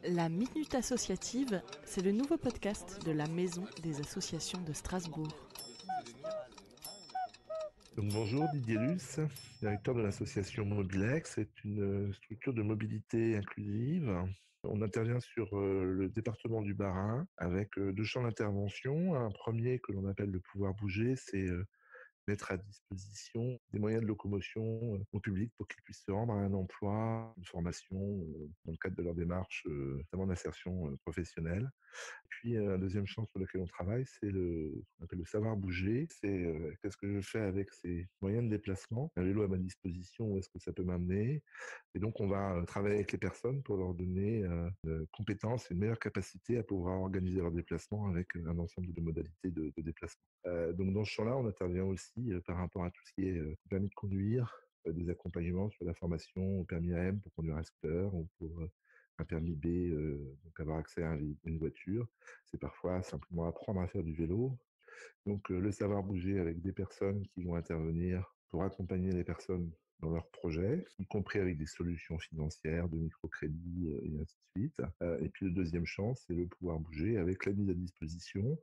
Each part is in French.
La Minute Associative, c'est le nouveau podcast de la Maison des Associations de Strasbourg. Donc bonjour, Didier Luce, directeur de l'association Mobilex. C'est une structure de mobilité inclusive. On intervient sur le département du Bas-Rhin avec deux champs d'intervention. Un premier que l'on appelle le pouvoir bouger, c'est mettre à disposition des moyens de locomotion au public pour qu'ils puissent se rendre à un emploi, une formation dans le cadre de leur démarche, notamment d'insertion professionnelle. Puis un deuxième champ sur lequel on travaille, c'est ce qu'on appelle le savoir bouger. C'est qu'est-ce que je fais avec ces moyens de déplacement. Un vélo à ma disposition, où est-ce que ça peut m'amener? Et donc on va travailler avec les personnes pour leur donner une compétence et une meilleure capacité à pouvoir organiser leur déplacement avec un ensemble de modalités de déplacement. Donc dans ce champ-là, on intervient aussi par rapport à tout ce qui est permis de conduire, des accompagnements sur la formation au permis AM pour conduire un scooter ou pour un permis B, donc avoir accès à une voiture. C'est parfois simplement apprendre à faire du vélo. Donc le savoir bouger avec des personnes qui vont intervenir pour accompagner les personnes dans leurs projets, y compris avec des solutions financières, de microcrédit et ainsi de suite. Et puis le deuxième champ, c'est le pouvoir bouger avec la mise à disposition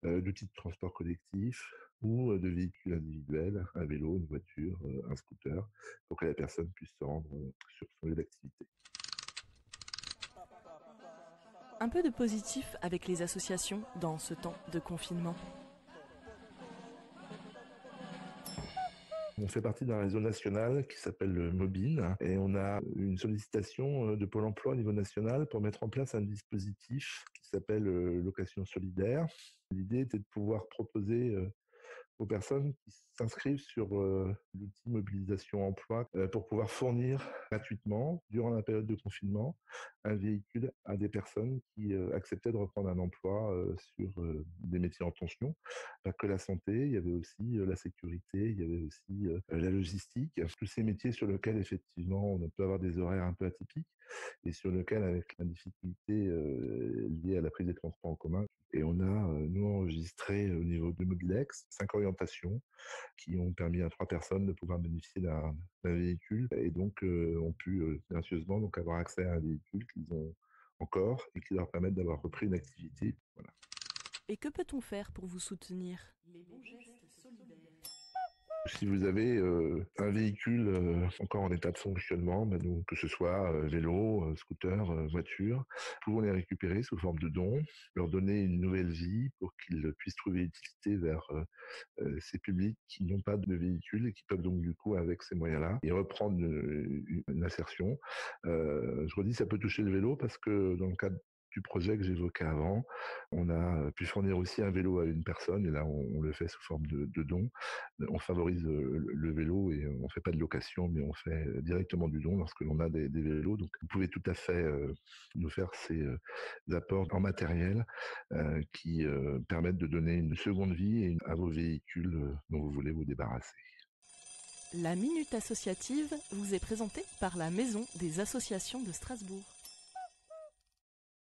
d'outils de transport collectif ou de véhicules individuels, un vélo, une voiture, un scooter, pour que la personne puisse se rendre sur son lieu d'activité. Un peu de positif avec les associations dans ce temps de confinement. On fait partie d'un réseau national qui s'appelle le Mobile et on a une sollicitation de Pôle emploi au niveau national pour mettre en place un dispositif qui s'appelle location solidaire. L'idée était de pouvoir proposer aux personnes qui s'inscrivent sur l'outil mobilisation emploi pour pouvoir fournir gratuitement, durant la période de confinement, un véhicule à des personnes qui acceptaient de reprendre un emploi sur des métiers en tension. Pas que la santé, il y avait aussi la sécurité, il y avait aussi la logistique, tous ces métiers sur lesquels effectivement on peut avoir des horaires un peu atypiques et sur lesquels avec la difficulté liée à la prise des transports en commun. Et on a, nous, enregistré au niveau de Mobilex 5 orientations qui ont permis à 3 personnes de pouvoir bénéficier d'un véhicule et donc ont pu gracieusement donc avoir accès à un véhicule qu'ils ont encore et qui leur permettent d'avoir repris une activité. Voilà. Et que peut-on faire pour vous soutenir? Les bons gestes solidaires. Si vous avez un véhicule encore en état de fonctionnement, donc que ce soit vélo, scooter, voiture, pouvons les récupérer sous forme de dons, leur donner une nouvelle vie pour qu'ils puissent trouver utilité vers ces publics qui n'ont pas de véhicule et qui peuvent donc du coup avec ces moyens-là et reprendre une insertion. Je redis, ça peut toucher le vélo parce que dans le cadre du projet que j'évoquais avant, on a pu fournir aussi un vélo à une personne et là on le fait sous forme de don. On favorise le vélo et on fait pas de location mais on fait directement du don lorsque l'on a des vélos. Donc vous pouvez tout à fait nous faire ces apports en matériel qui permettent de donner une seconde vie à vos véhicules dont vous voulez vous débarrasser. La Minute Associative vous est présentée par la Maison des Associations de Strasbourg.